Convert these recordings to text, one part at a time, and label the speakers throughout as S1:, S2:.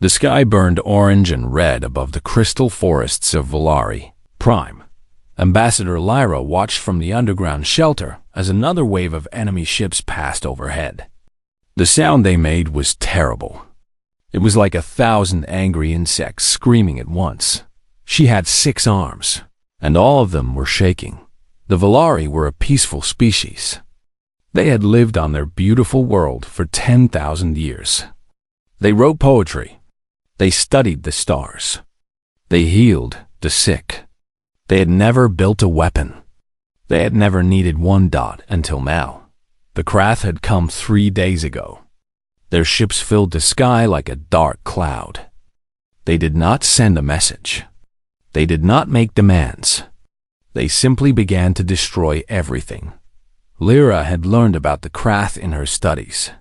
S1: The sky burned orange and red above the crystal forests of Valari Prime. Ambassador Lyra watched from the underground shelter as another wave of enemy ships passed overhead. The sound they made was terrible. It was like 1,000 angry insects screaming at once. She had 6 arms, and all of them were shaking. The Valari were a peaceful species. They had lived on their beautiful world for 10,000 years. They wrote poetry. They studied the stars. They healed the sick. They had never built a weapon. They had never needed one dot until now. The Krath had come 3 days ago. Their ships filled the sky like a dark cloud. They did not send a message. They did not make demands. They simply began to destroy everything. Lyra had learned about the Krath in her studies.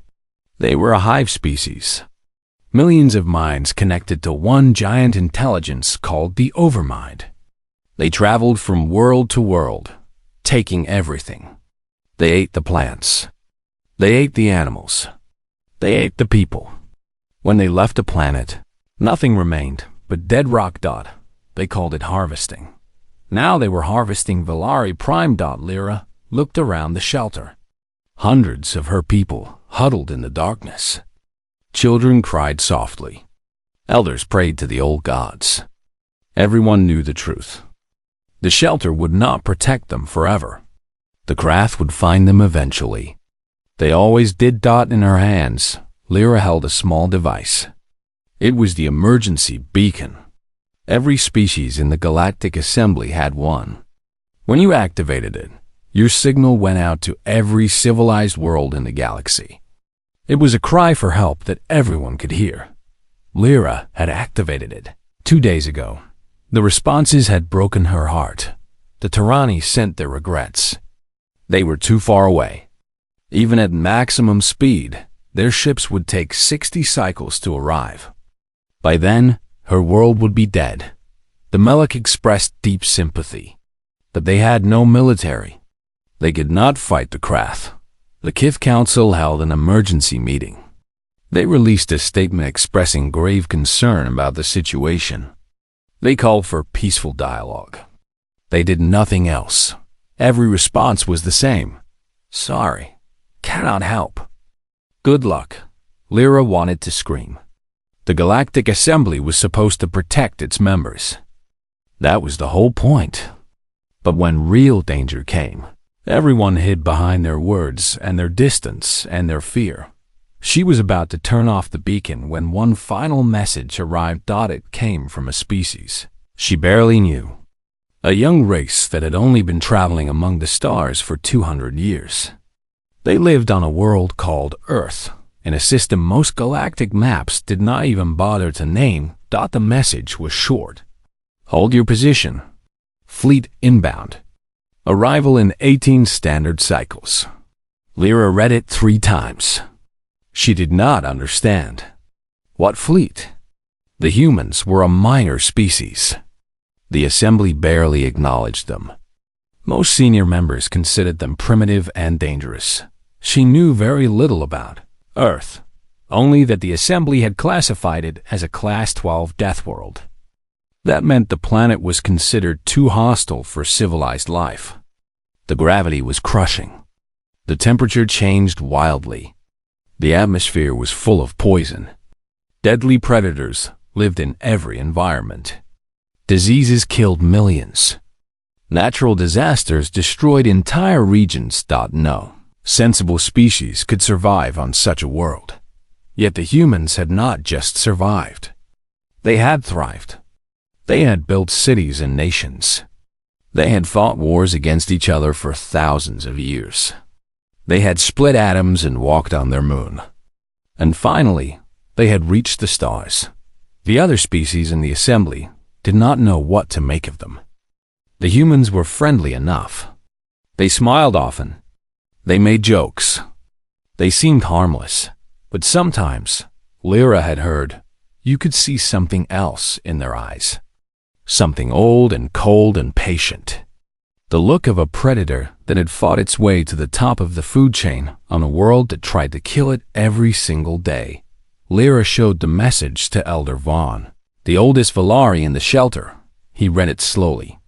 S1: They were a hive species. Millions of minds connected to one giant intelligence called the Overmind. They traveled from world to world, taking everything. They ate the plants. They ate the animals. They ate the people. When they left the planet, nothing remained but dead rock. They called it harvesting. Now they were harvesting Valari Prime. Lyra looked around the shelter. Hundreds of her people huddled in the darkness. Children cried softly. Elders prayed to the old gods. Everyone knew the truth. The shelter would not protect them forever. The Krath would find them eventually. They always did. In her hands, Lyra held a small device. It was the emergency beacon. Every species in the Galactic Assembly had one. When you activated it, your signal went out to every civilized world in the galaxy. It was a cry for help that everyone could hear. Lyra had activated it 2 days ago. The responses had broken her heart. The Tyranni sent their regrets. They were too far away. Even at maximum speed, their ships would take 60 cycles to arrive. By then, her world would be dead. The Melek expressed deep sympathy. But they had no military. They could not fight the Krath. The Kith Council held an emergency meeting. They released a statement expressing grave concern about the situation. They called for peaceful dialogue. They did nothing else. Every response was the same. Sorry. Cannot help. Good luck. Lyra wanted to scream. The Galactic Assembly was supposed to protect its members. That was the whole point. But when real danger came, everyone hid behind their words and their distance and their fear. She was about to turn off the beacon when one final message arrived. It came from a species she barely knew. A young race that had only been traveling among the stars for 200 years. They lived on a world called Earth, in a system most galactic maps did not even bother to name. The message was short. Hold your position. Fleet inbound. Arrival in 18 standard cycles. Lyra read it 3 times. She did not understand. What fleet? The humans were a minor species. The Assembly barely acknowledged them. Most senior members considered them primitive and dangerous. She knew very little about Earth, only that the Assembly had classified it as a Class 12 Deathworld. That meant the planet was considered too hostile for civilized life. The gravity was crushing. The temperature changed wildly. The atmosphere was full of poison. Deadly predators lived in every environment. Diseases killed millions. Natural disasters destroyed entire regions. No sensible species could survive on such a world. Yet the humans had not just survived. They had thrived. They had built cities and nations. They had fought wars against each other for thousands of years. They had split atoms and walked on their moon. And finally, they had reached the stars. The other species in the Assembly did not know what to make of them. The humans were friendly enough. They smiled often. They made jokes. They seemed harmless. But sometimes, Lyra had heard, you could see something else in their eyes. Something old and cold and patient. The look of a predator that had fought its way to the top of the food chain on a world that tried to kill it every single day. Lyra showed the message to Elder Vaughn, the oldest Valari in the shelter. He read it slowly.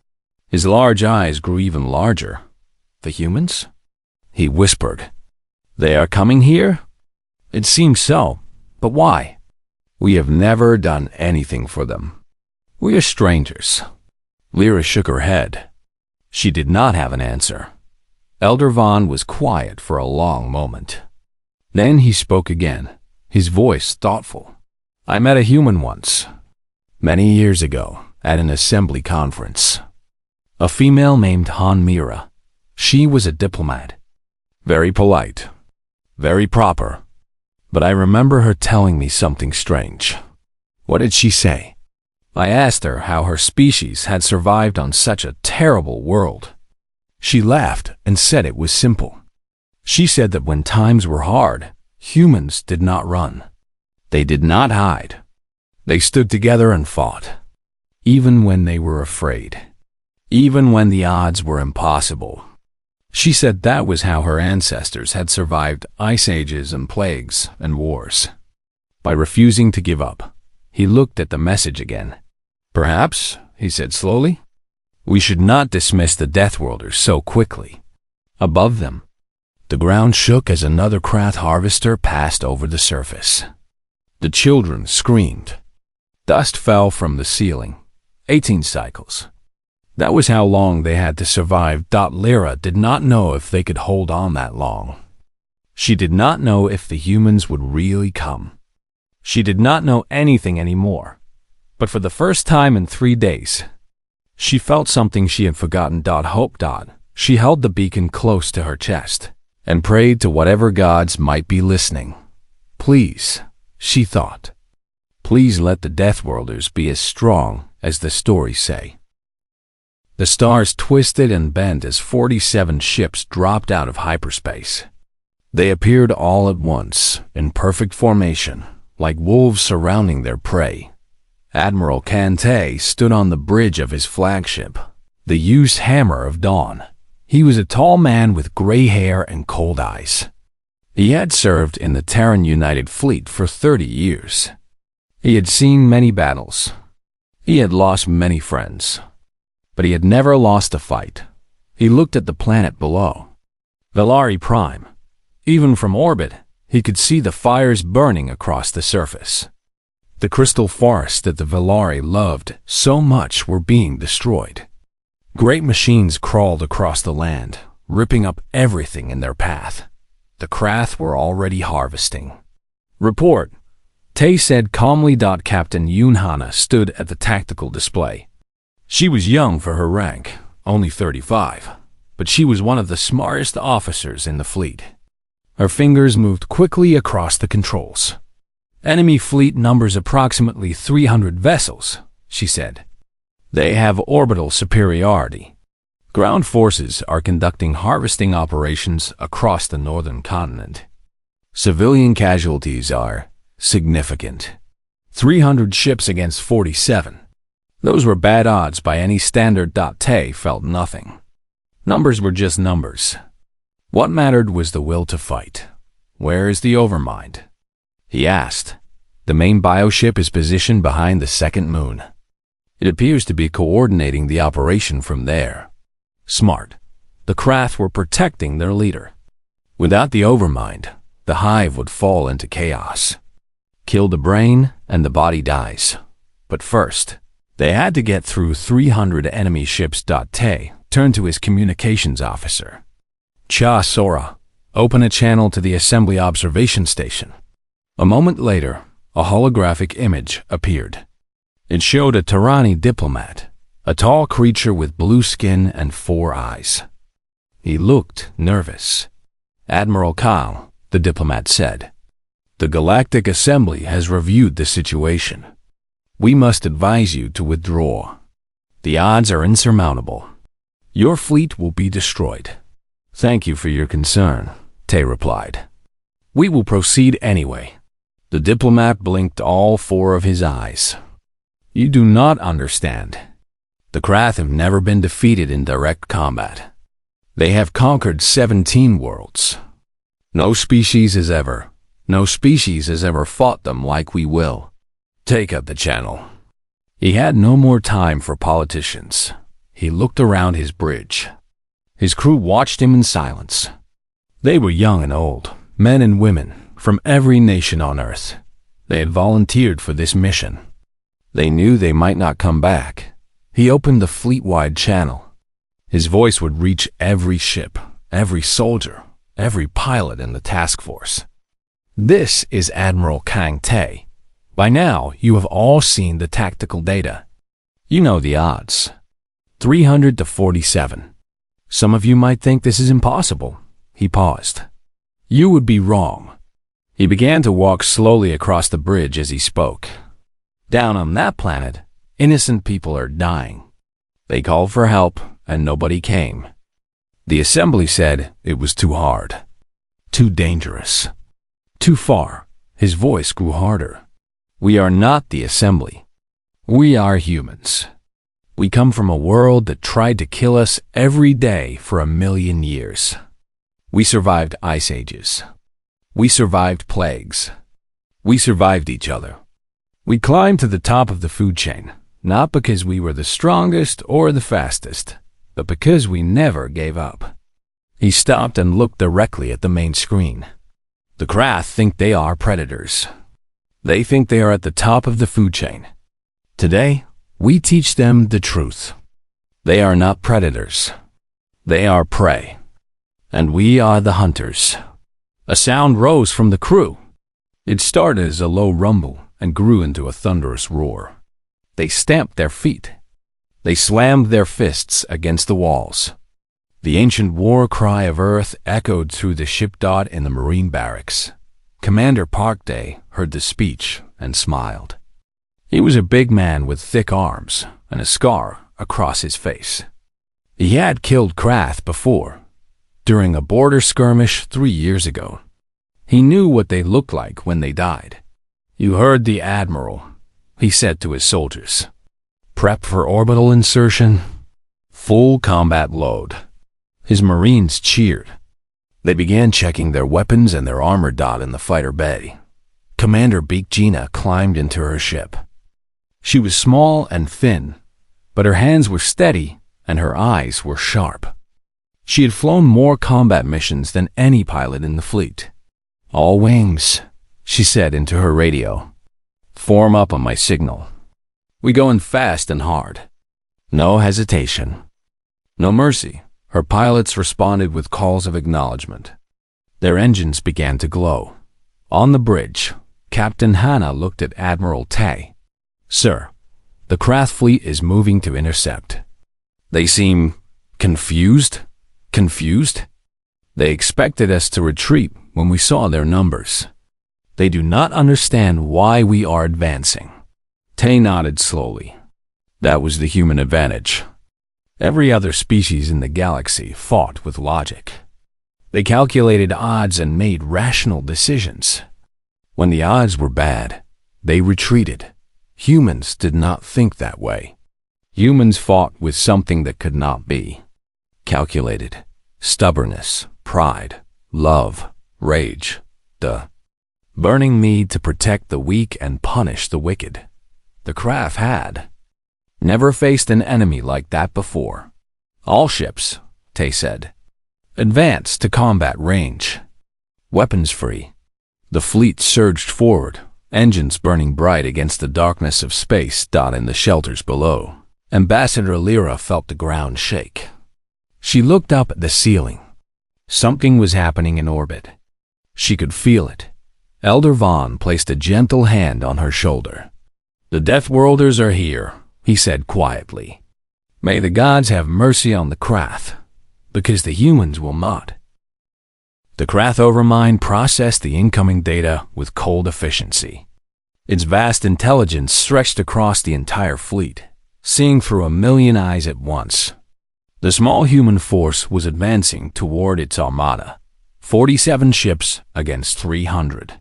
S1: His large eyes grew even larger. The humans? He whispered. They are coming here? It seems so, but why? We have never done anything for them. We are strangers. Lyra shook her head. She did not have an answer. Elder Vaughn was quiet for a long moment. Then he spoke again, his voice thoughtful. I met a human once, many years ago, at an assembly conference. A female named Han Mira. She was a diplomat. Very polite, very proper. But I remember her telling me something strange. What did she say? I asked her how her species had survived on such a terrible world. She laughed and said it was simple. She said that when times were hard, humans did not run. They did not hide. They stood together and fought, even when they were afraid, even when the odds were impossible. She said that was how her ancestors had survived ice ages and plagues and wars. By refusing to give up, he looked at the message again. Perhaps, he said slowly, we should not dismiss the Deathworlders so quickly. Above them, the ground shook as another Krath harvester passed over the surface. The children screamed. Dust fell from the ceiling. 18 cycles. That was how long they had to survive. Lyra did not know if they could hold on that long. She did not know if the humans would really come. She did not know anything anymore. But for the first time in 3 days, she felt something she had forgotten. Hope. She held the beacon close to her chest and prayed to whatever gods might be listening. Please, she thought, please let the Deathworlders be as strong as the stories say. The stars twisted and bent as 47 ships dropped out of hyperspace. They appeared all at once, in perfect formation, like wolves surrounding their prey. Admiral Kante stood on the bridge of his flagship, the Use Hammer of Dawn. He was a tall man with gray hair and cold eyes. He had served in the Terran United Fleet for 30 years. He had seen many battles. He had lost many friends. But he had never lost a fight. He looked at the planet below. Valari Prime. Even from orbit, he could see the fires burning across the surface. The crystal forests that the Valari loved so much were being destroyed. Great machines crawled across the land, ripping up everything in their path. The Krath were already harvesting. Report, Tay said calmly. Captain Yunhana stood at the tactical display. She was young for her rank, only 35, but she was one of the smartest officers in the fleet. Her fingers moved quickly across the controls. Enemy fleet numbers approximately 300 vessels, she said. They have orbital superiority. Ground forces are conducting harvesting operations across the northern continent. Civilian casualties are significant. 300 ships against 47. Those were bad odds by any standard. Tay felt nothing. Numbers were just numbers. What mattered was the will to fight. Where is the Overmind? He asked. The main bioship is positioned behind the second moon. It appears to be coordinating the operation from there. Smart. The Krath were protecting their leader. Without the Overmind, the hive would fall into chaos. Kill the brain and the body dies. But first, they had to get through 300 enemy ships. Tay turned to his communications officer. Cha Sora, open a channel to the assembly observation station. A moment later, a holographic image appeared. It showed a Terrani diplomat, a tall creature with blue skin and 4 eyes. He looked nervous. Admiral Kyle, the diplomat said, the Galactic Assembly has reviewed the situation. We must advise you to withdraw. The odds are insurmountable. Your fleet will be destroyed. Thank you for your concern, Tay replied. We will proceed anyway. The diplomat blinked all 4 of his eyes. You do not understand. The Krath have never been defeated in direct combat. They have conquered 17 worlds. No species has ever, No species has ever fought them like we will. Take up the channel." He had no more time for politicians. He looked around his bridge. His crew watched him in silence. They were young and old, men and women, from every nation on Earth. They had volunteered for this mission. They knew they might not come back. He opened the fleet-wide channel. His voice would reach every ship, every soldier, every pilot in the task force. "This is Admiral Kang Tae. By now, you have all seen the tactical data. You know the odds. 300 to 47. Some of you might think this is impossible." He paused. "You would be wrong." He began to walk slowly across the bridge as he spoke. "Down on that planet, innocent people are dying. They called for help, and nobody came. The assembly said it was too hard, too dangerous, too far." His voice grew harder. "We are not the assembly. We are humans. We come from a world that tried to kill us every day for 1,000,000 years. We survived ice ages. We survived plagues. We survived each other. We climbed to the top of the food chain, not because we were the strongest or the fastest, but because we never gave up." He stopped and looked directly at the main screen. "The Krath think they are predators. They think they are at the top of the food chain. Today, we teach them the truth. They are not predators. They are prey. And we are the hunters." A sound rose from the crew. It started as a low rumble and grew into a thunderous roar. They stamped their feet. They slammed their fists against the walls. The ancient war cry of Earth echoed through the ship dot in the Marine barracks. Commander Park Day heard the speech and smiled. He was a big man with thick arms and a scar across his face. He had killed Krath before, during a border skirmish 3 years ago. He knew what they looked like when they died. "You heard the Admiral," he said to his soldiers. "Prep for orbital insertion. Full combat load." His Marines cheered. They began checking their weapons and their armor dot in the fighter bay. Commander Beak Gina climbed into her ship. She was small and thin, but her hands were steady and her eyes were sharp. She had flown more combat missions than any pilot in the fleet. "All wings," she said into her radio. "Form up on my signal. We going fast and hard. No hesitation. No mercy." Her pilots responded with calls of acknowledgement. Their engines began to glow. On the bridge, Captain Hannah looked at Admiral Tae. "Sir, the Krath fleet is moving to intercept. They seem confused. They expected us to retreat when we saw their numbers. They do not understand why we are advancing." Tae nodded slowly. That was the human advantage. Every other species in the galaxy fought with logic. They calculated odds and made rational decisions. When the odds were bad, they retreated. Humans did not think that way. Humans fought with something that could not be. Calculated. Stubbornness, pride, love, rage, the burning need to protect the weak and punish the wicked. The Krath had never faced an enemy like that before. "All ships," Tae said, "advance to combat range. Weapons free." The fleet surged forward, engines burning bright against the darkness of space in the shelters below. Ambassador Lyra felt the ground shake. She looked up at the ceiling. Something was happening in orbit. She could feel it. Elder Vaughn placed a gentle hand on her shoulder. "The Deathworlders are here," he said quietly. "May the gods have mercy on the Krath, because the humans will not." The Krath Overmind processed the incoming data with cold efficiency. Its vast intelligence stretched across the entire fleet, seeing through 1,000,000 eyes at once. The small human force was advancing toward its armada, 47 ships against 300.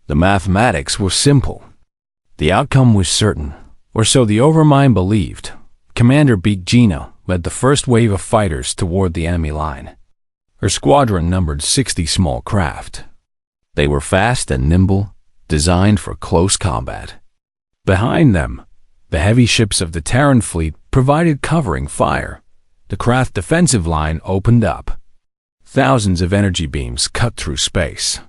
S1: The mathematics were simple. The outcome was certain, or so the Overmind believed. Commander Beak Gina led the first wave of fighters toward the enemy line. Her squadron numbered 60 small craft. They were fast and nimble, designed for close combat. Behind them, the heavy ships of the Terran fleet provided covering fire. The craft defensive line opened up. Thousands of energy beams cut through space.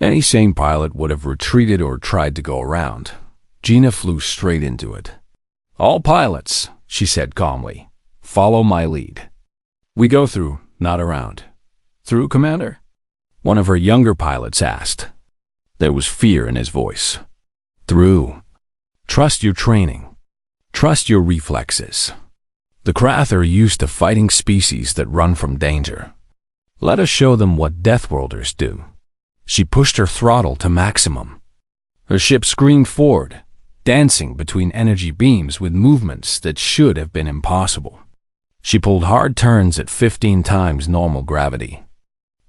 S1: Any sane pilot would have retreated or tried to go around. Gina flew straight into it. "All pilots," she said calmly, "follow my lead. We go through, not around." "Through, Commander?" one of her younger pilots asked. There was fear in his voice. "Through. Trust your training. Trust your reflexes. The Krath are used to fighting species that run from danger. Let us show them what Deathworlders do." She pushed her throttle to maximum. Her ship screamed forward, dancing between energy beams with movements that should have been impossible. She pulled hard turns at 15 times normal gravity.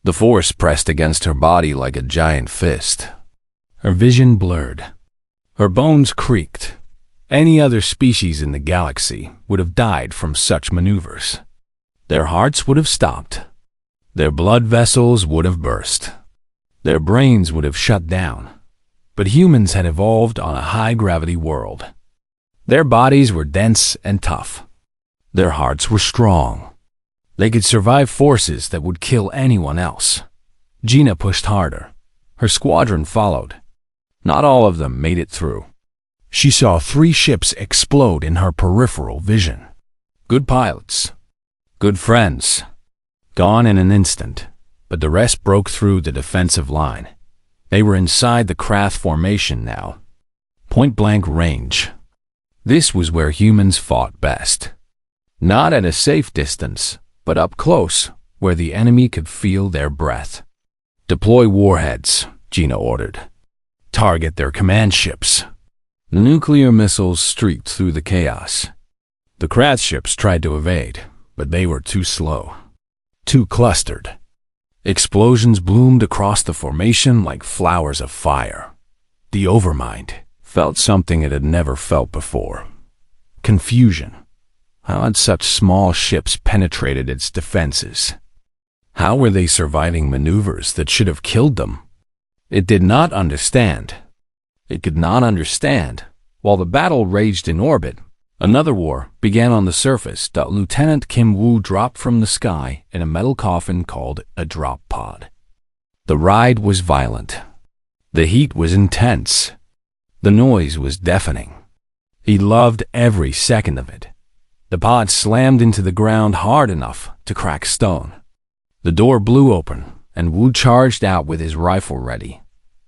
S1: The force pressed against her body like a giant fist. Her vision blurred. Her bones creaked. Any other species in the galaxy would have died from such maneuvers. Their hearts would have stopped. Their blood vessels would have burst. Their brains would have shut down. But humans had evolved on a high-gravity world. Their bodies were dense and tough. Their hearts were strong. They could survive forces that would kill anyone else. Gina pushed harder. Her squadron followed. Not all of them made it through. She saw 3 ships explode in her peripheral vision. Good pilots. Good friends. Gone in an instant, but the rest broke through the defensive line. They were inside the Krath formation now. Point-blank range. This was where humans fought best. Not at a safe distance, but up close, where the enemy could feel their breath. "Deploy warheads," Gina ordered. "Target their command ships." The nuclear missiles streaked through the chaos. The Krath ships tried to evade, but they were too slow. Too clustered. Explosions bloomed across the formation like flowers of fire. The Overmind felt something it had never felt before. Confusion. How had such small ships penetrated its defenses? How were they surviving maneuvers that should have killed them? It did not understand. It could not understand. While the battle raged in orbit, another war began on the surface. Lieutenant Kim Woo dropped from the sky in a metal coffin called a drop pod. The ride was violent. The heat was intense. The noise was deafening. He loved every second of it. The pod slammed into the ground hard enough to crack stone. The door blew open, and Woo charged out with his rifle ready.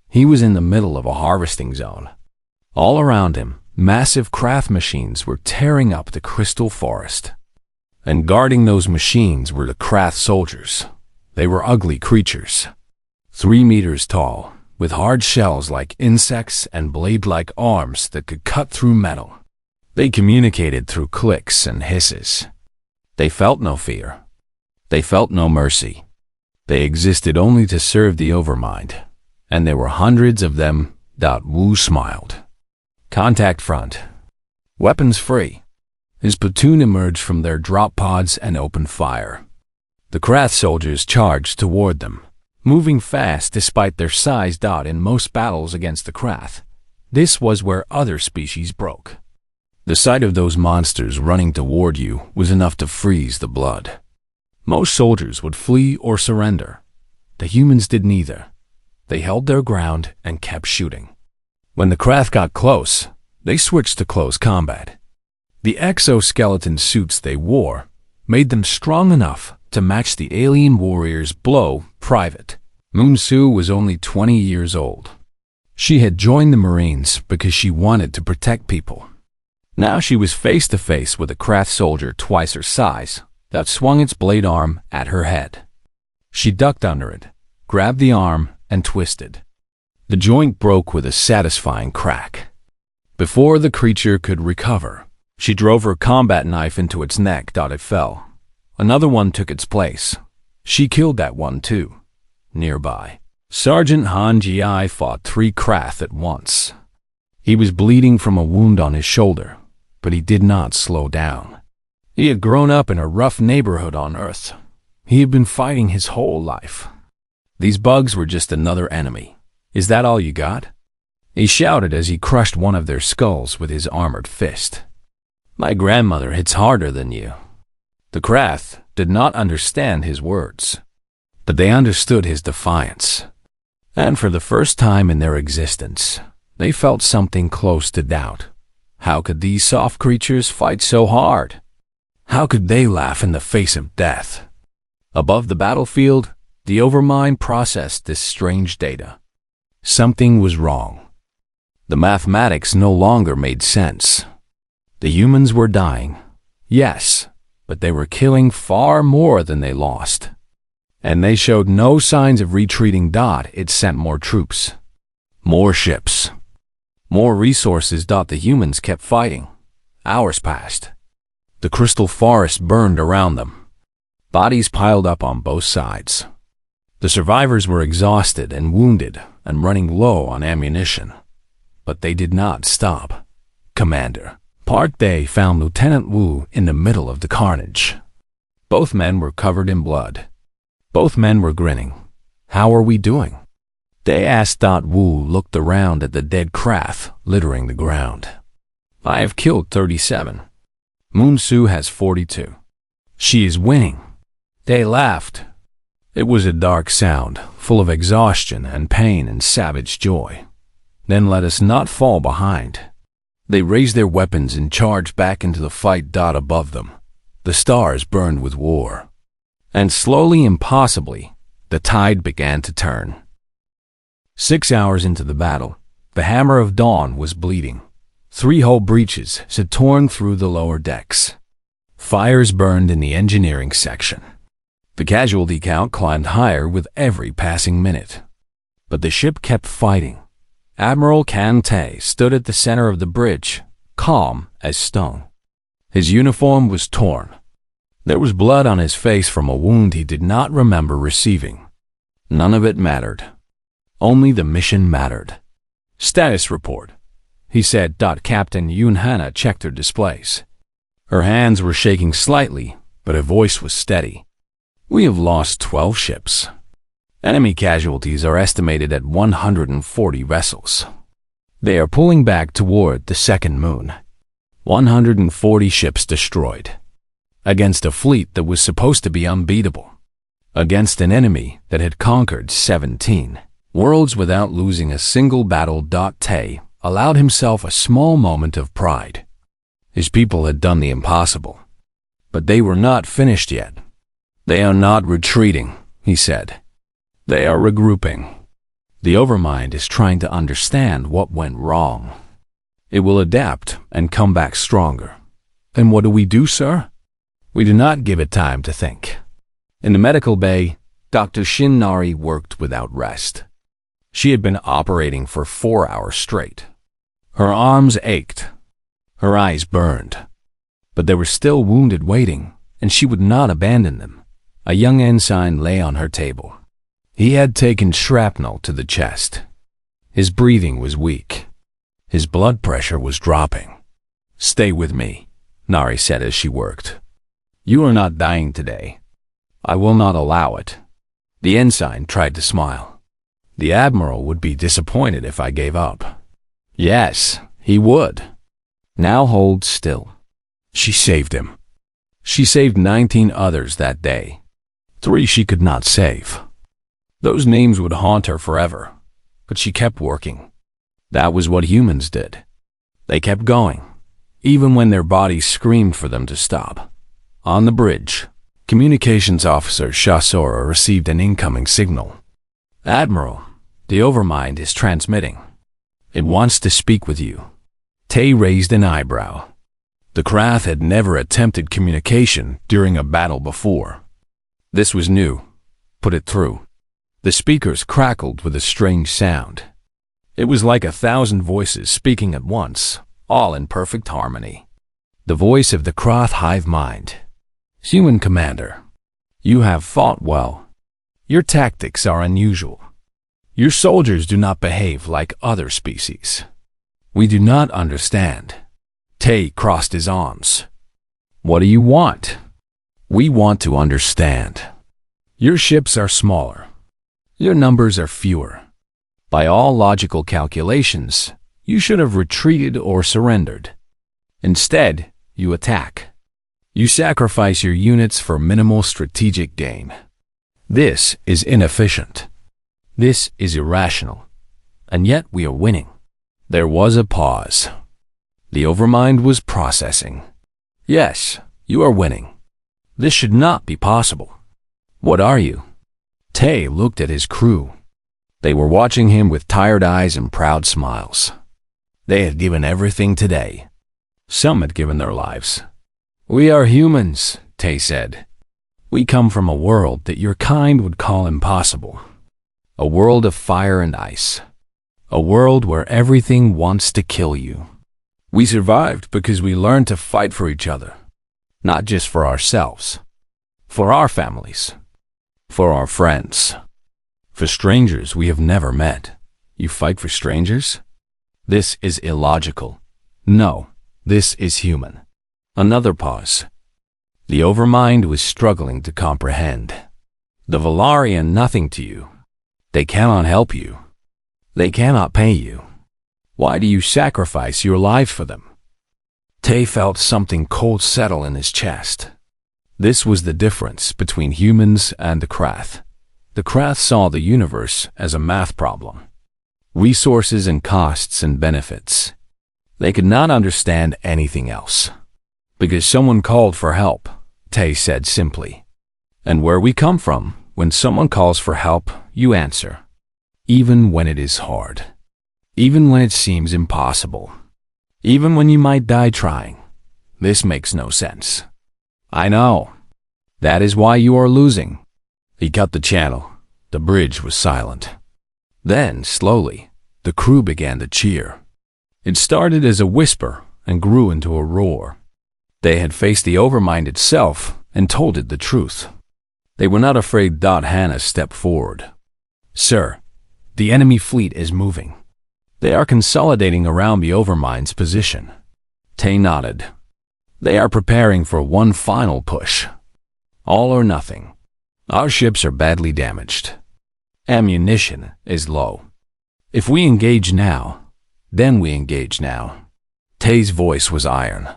S1: He was in the middle of a harvesting zone. All around him, massive Krath machines were tearing up the crystal forest. And guarding those machines were the Krath soldiers. They were ugly creatures. 3 meters tall, with hard shells like insects and blade-like arms that could cut through metal. They communicated through clicks and hisses. They felt no fear. They felt no mercy. They existed only to serve the Overmind. And there were hundreds of them. Woo smiled. Contact front. Weapons free. His platoon emerged from their drop pods and opened fire. The Krath soldiers charged toward them, moving fast despite their size. In most battles against the Krath, this was where other species broke. The sight of those monsters running toward you was enough to freeze the blood. Most soldiers would flee or surrender. The humans did neither. They held their ground and kept shooting. When the Krath got close, they switched to close combat. The exoskeleton suits they wore made them strong enough to match the alien warrior's blow. Private Moon Soo was only 20 years old. She had joined the Marines because she wanted to protect people. Now she was face to face with a Krath soldier twice her size that swung its blade arm at her head. She ducked under it, grabbed the arm, and twisted. The joint broke with a satisfying crack. Before the creature could recover, she drove her combat knife into its neck. It fell. Another one took its place. She killed that one too. Nearby, Sergeant Han Ji fought 3 Krath at once. He was bleeding from a wound on his shoulder, but he did not slow down. He had grown up in a rough neighborhood on Earth. He had been fighting his whole life. These bugs were just another enemy. Is that all you got? He shouted as he crushed one of their skulls with his armored fist. My grandmother hits harder than you. The Krath did not understand his words, but they understood his defiance. And for the first time in their existence, they felt something close to doubt. How could these soft creatures fight so hard? How could they laugh in the face of death? Above the battlefield, the Overmind processed this strange data. Something was wrong. The mathematics no longer made sense. The humans were dying, yes, but they were killing far more than they lost. And they showed no signs of retreating. It sent more troops, more ships, more resources. The humans kept fighting. Hours passed. The crystal forest burned around them. Bodies piled up on both sides. The survivors were exhausted and wounded and running low on ammunition. But they did not stop. Commander Part Day found Lieutenant Wu in the middle of the carnage. Both men were covered in blood. Both men were grinning. How are we doing? They asked. Wu looked around at the dead Krath littering the ground. I have killed 37. Moon Su has 42. She is winning. They laughed. It was a dark sound, full of exhaustion and pain and savage joy. Then let us not fall behind. They raised their weapons and charged back into the fight. Above them, the stars burned with war. And slowly, impossibly, the tide began to turn. 6 hours into the battle, the Hammer of Dawn was bleeding. 3 hull breaches had torn through the lower decks. Fires burned in the engineering section. The casualty count climbed higher with every passing minute. But the ship kept fighting. Admiral Kante stood at the center of the bridge, calm as stone. His uniform was torn. There was blood on his face from a wound he did not remember receiving. None of it mattered. Only the mission mattered. Status report, he said. Captain Yun Hana checked her displays. Her hands were shaking slightly, but her voice was steady. We have lost 12 ships. Enemy casualties are estimated at 140 vessels. They are pulling back toward the second moon. 140 ships destroyed. Against a fleet that was supposed to be unbeatable. Against an enemy that had conquered 17 worlds without losing a single battle. Tay allowed himself a small moment of pride. His people had done the impossible. But they were not finished yet. They are not retreating, he said. They are regrouping. The Overmind is trying to understand what went wrong. It will adapt and come back stronger. And what do we do, sir? We do not give it time to think. In the medical bay, Dr. Shin Nari worked without rest. She had been operating for 4 hours straight. Her arms ached. Her eyes burned. But there were still wounded waiting, and she would not abandon them. A young ensign lay on her table. He had taken shrapnel to the chest. His breathing was weak. His blood pressure was dropping. Stay with me, Nari said as she worked. You are not dying today. I will not allow it. The ensign tried to smile. The admiral would be disappointed if I gave up. Yes, he would. Now hold still. She saved him. She saved 19 others that day. 3 she could not save. Those names would haunt her forever. But she kept working. That was what humans did. They kept going, even when their bodies screamed for them to stop. On the bridge, Communications Officer Shasora received an incoming signal. Admiral, the Overmind is transmitting. It wants to speak with you. Tay raised an eyebrow. The Krath had never attempted communication during a battle before. This was new. Put it through. The speakers crackled with a strange sound. It was like 1,000 voices speaking at once, all in perfect harmony. The voice of the Krath hive mind. Human Commander, you have fought well. Your tactics are unusual. Your soldiers do not behave like other species. We do not understand. Tay crossed his arms. What do you want? We want to understand. Your ships are smaller. Your numbers are fewer. By all logical calculations, you should have retreated or surrendered. Instead, you attack. You sacrifice your units for minimal strategic gain. This is inefficient. This is irrational. And yet we are winning. There was a pause. The Overmind was processing. Yes, you are winning. This should not be possible. What are you? Tay looked at his crew. They were watching him with tired eyes and proud smiles. They had given everything today. Some had given their lives. We are humans, Tay said. We come from a world that your kind would call impossible. A world of fire and ice. A world where everything wants to kill you. We survived because we learned to fight for each other. Not just for ourselves. For our families. For our friends. For strangers we have never met. You fight for strangers? This is illogical. No, this is human. Another pause. The Overmind was struggling to comprehend. The Valarian nothing to you. They cannot help you. They cannot pay you. Why do you sacrifice your life for them? Tay felt something cold settle in his chest. This was the difference between humans and the Krath. The Krath saw the universe as a math problem. Resources and costs and benefits. They could not understand anything else. Because someone called for help, Tay said simply. And where we come from, when someone calls for help, you answer. Even when it is hard. Even when it seems impossible. Even when you might die trying. This makes no sense. I know. That is why you are losing. He cut the channel. The bridge was silent. Then, slowly, the crew began to cheer. It started as a whisper and grew into a roar. They had faced the Overmind itself and told it the truth. They were not afraid. Hannah stepped forward. Sir, the enemy fleet is moving. They are consolidating around the Overmind's position. Tay nodded. They are preparing for one final push. All or nothing. Our ships are badly damaged. Ammunition is low. If we engage now, then we engage now. Tay's voice was iron.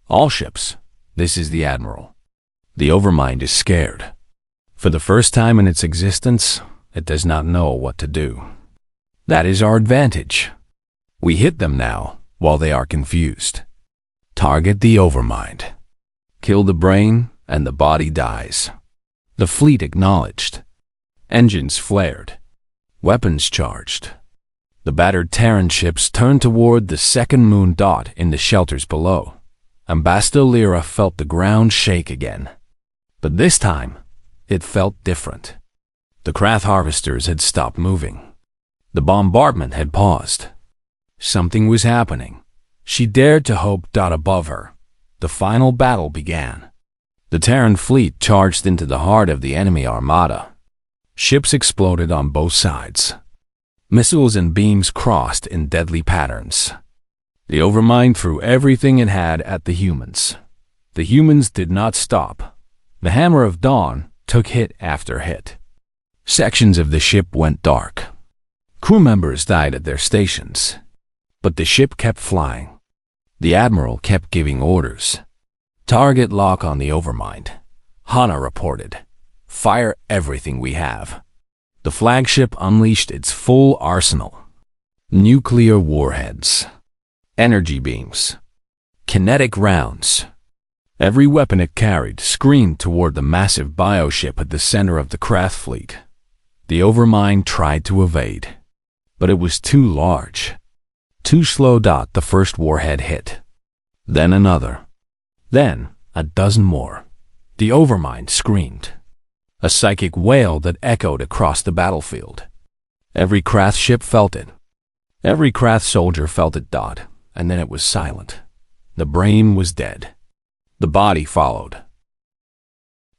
S1: All ships. This is the Admiral. The Overmind is scared. For the first time in its existence, it does not know what to do. That is our advantage. We hit them now, while they are confused. Target the Overmind. Kill the brain, and the body dies. The fleet acknowledged. Engines flared. Weapons charged. The battered Terran ships turned toward the second moon dot in the shelters below. Ambassador Lyra felt the ground shake again. But this time, it felt different. The Krath harvesters had stopped moving. The bombardment had paused. Something was happening. She dared to hope. Above her, the final battle began. The Terran fleet charged into the heart of the enemy armada. Ships exploded on both sides. Missiles and beams crossed in deadly patterns. The Overmind threw everything it had at the humans. The humans did not stop. The Hammer of Dawn took hit after hit. Sections of the ship went dark. Crew members died at their stations. But the ship kept flying. The Admiral kept giving orders. Target lock on the Overmind. Hana reported. Fire everything we have. The flagship unleashed its full arsenal. Nuclear warheads. Energy beams. Kinetic rounds. Every weapon it carried screamed toward the massive bioship at the center of the Krath fleet. The Overmind tried to evade. But it was too large. Too slow. The first warhead hit. Then another. Then a dozen more. The Overmind screamed. A psychic wail that echoed across the battlefield. Every Krath ship felt it. Every Krath soldier felt it. And then it was silent. The brain was dead. The body followed.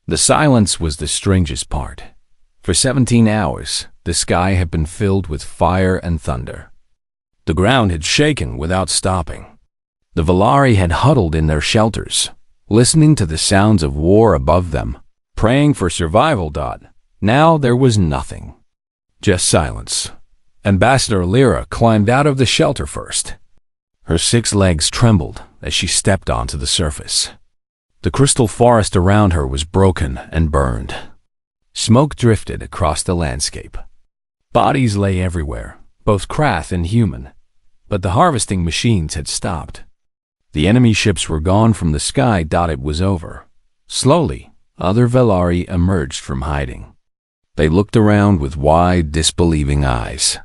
S1: The silence was the strangest part. For 17 hours, the sky had been filled with fire and thunder. The ground had shaken without stopping. The Valari had huddled in their shelters, listening to the sounds of war above them, praying for survival. Now there was nothing. Just silence. Ambassador Lyra climbed out of the shelter first. Her 6 legs trembled as she stepped onto the surface. The crystal forest around her was broken and burned. Smoke drifted across the landscape. Bodies lay everywhere, both Krath and human, but the harvesting machines had stopped. The enemy ships were gone from the sky. It was over. Slowly, other Velari emerged from hiding. They looked around with wide, disbelieving eyes.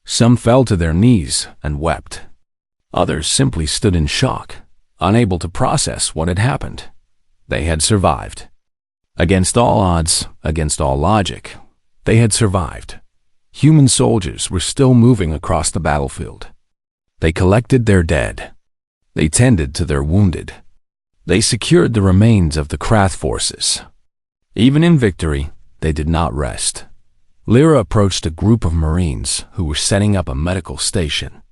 S1: Some fell to their knees and wept. Others simply stood in shock, unable to process what had happened. They had survived. Against all odds, against all logic, they had survived. Human soldiers were still moving across the battlefield. They collected their dead. They tended to their wounded. They secured the remains of the Krath forces. Even in victory, they did not rest. Lyra approached a group of Marines who were setting up a medical station.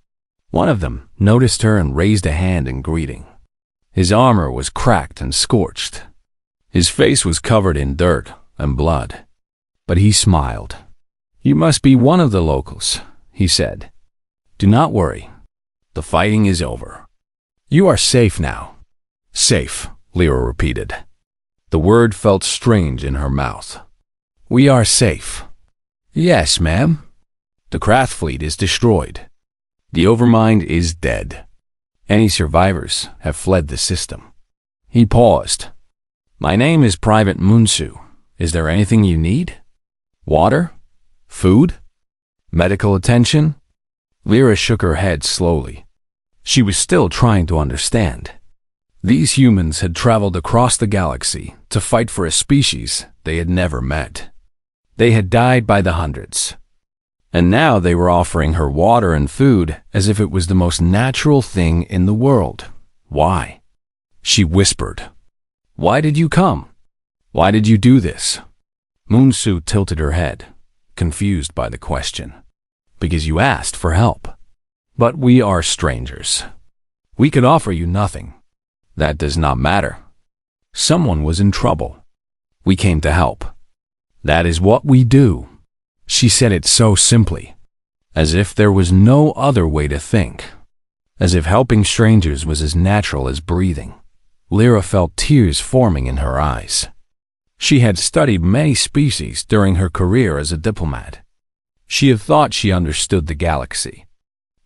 S1: One of them noticed her and raised a hand in greeting. His armor was cracked and scorched. His face was covered in dirt and blood. But he smiled. "You must be one of the locals," he said. "Do not worry. The fighting is over. You are safe now." "Safe," Lyra repeated. The word felt strange in her mouth. "We are safe." "Yes, ma'am. The Krath fleet is destroyed. The Overmind is dead. Any survivors have fled the system." He paused. "My name is Private Munsu. Is there anything you need? Water? Food? Medical attention?" Lyra shook her head slowly. She was still trying to understand. These humans had traveled across the galaxy to fight for a species they had never met. They had died by the hundreds. And now they were offering her water and food as if it was the most natural thing in the world. "Why?" She whispered. "Why did you come? Why did you do this?" Munsu tilted her head, confused by the question. "Because you asked for help. But we are strangers. We could offer you nothing. That does not matter. Someone was in trouble. We came to help. That is what we do." She said it so simply, as if there was no other way to think, as if helping strangers was as natural as breathing. Lyra felt tears forming in her eyes. She had studied many species during her career as a diplomat. She had thought she understood the galaxy,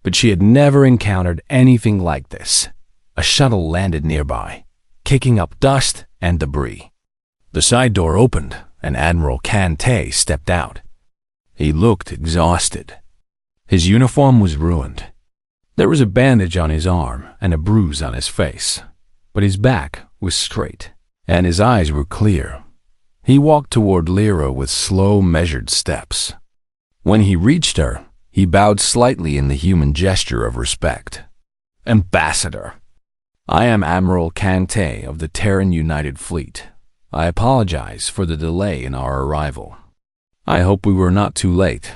S1: but she had never encountered anything like this. A shuttle landed nearby, kicking up dust and debris. The side door opened, and Admiral Kante stepped out. He looked exhausted. His uniform was ruined. There was a bandage on his arm and a bruise on his face, but his back was straight, and his eyes were clear. He walked toward Lyra with slow, measured steps. When he reached her, he bowed slightly in the human gesture of respect. "Ambassador, I am Admiral Kante of the Terran United Fleet. I apologize for the delay in our arrival. I hope we were not too late."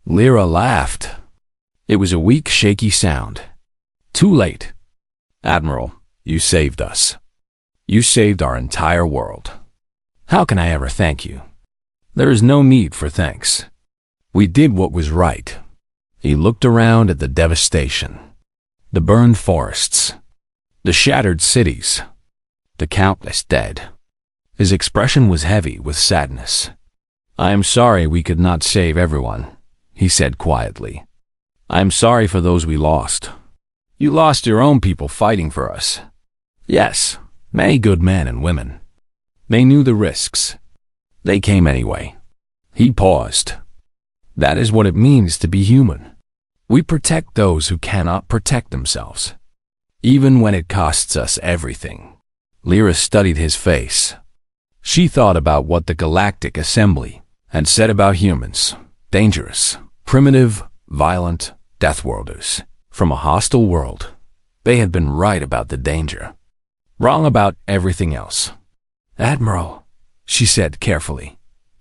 S1: Lyra laughed. It was a weak, shaky sound. "Too late. Admiral, you saved us. You saved our entire world. How can I ever thank you? There is no need for thanks. We did what was right." He looked around at the devastation. The burned forests. The shattered cities. The countless dead. His expression was heavy with sadness. "I am sorry we could not save everyone," he said quietly. "I am sorry for those we lost. You lost your own people fighting for us. Yes, many good men and women. They knew the risks. They came anyway." He paused. "That is what it means to be human. We protect those who cannot protect themselves, even when it costs us everything." Lyra studied his face. She thought about what the Galactic Assembly had said about humans: dangerous, primitive, violent, Deathworlders from a hostile world. They had been right about the danger, wrong about everything else. "Admiral," she said carefully,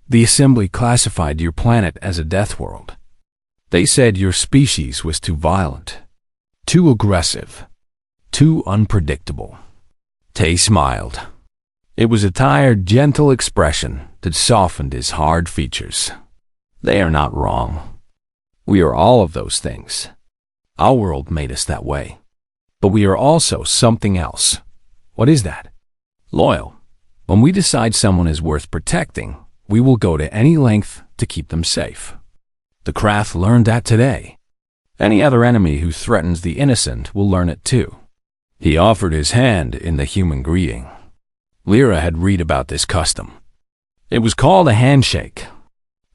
S1: "the Assembly classified your planet as a death world. They said your species was too violent, too aggressive, too unpredictable." Tay smiled. It was a tired, gentle expression that softened his hard features. "They are not wrong. We are all of those things. Our world made us that way. But we are also something else. What is that? Loyal. When we decide someone is worth protecting, we will go to any length to keep them safe. The Krath learned that today. Any other enemy who threatens the innocent will learn it too. He offered his hand in the human greeting. Lyra had read about this custom. It was called a handshake,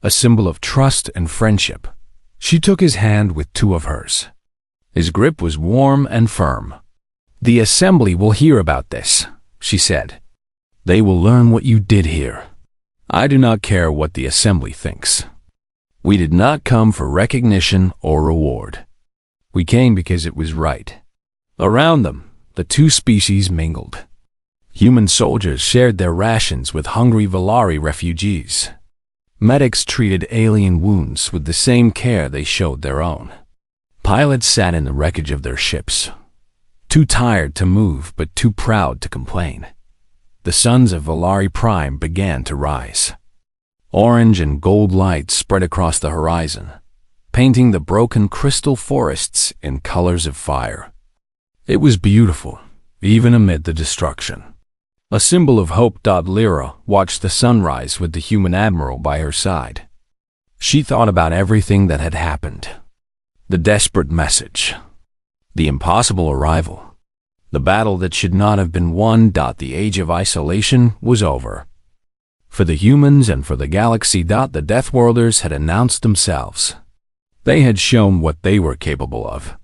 S1: a symbol of trust and friendship. She took his hand with two of hers. His grip was warm and firm. The assembly will hear about this, she said. They will learn what you did here. I do not care what the assembly thinks. We did not come for recognition or reward. We came because it was right. Around them, the two species mingled. Human soldiers shared their rations with hungry Volari refugees. Medics treated alien wounds with the same care they showed their own. Pilots sat in the wreckage of their ships, too tired to move but too proud to complain. The suns of Volari Prime began to rise. Orange and gold light spread across the horizon, painting the broken crystal forests in colors of fire. It was beautiful, even amid the destruction. A symbol of hope. Lyra watched the sunrise with the human admiral by her side. She thought about everything that had happened. The desperate message. The impossible arrival. The battle that should not have been won. The age of isolation was over. For the humans and for the galaxy. The Deathworlders had announced themselves. They had shown what they were capable of.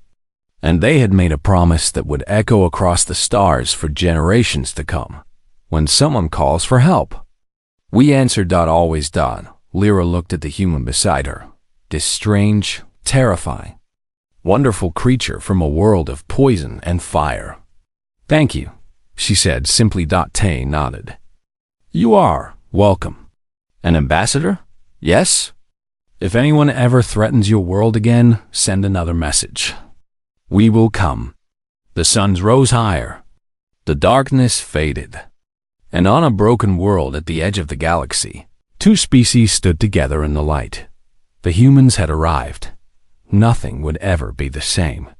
S1: And they had made a promise that would echo across the stars for generations to come. When someone calls for help, we answered. Always. Lyra looked at the human beside her. This strange, terrifying, wonderful creature from a world of poison and fire. Thank you, she said simply. Tay nodded. You are welcome. An ambassador? Yes? If anyone ever threatens your world again, send another message. We will come. The suns rose higher. The darkness faded. And on a broken world at the edge of the galaxy, two species stood together in the light. The humans had arrived. Nothing would ever be the same.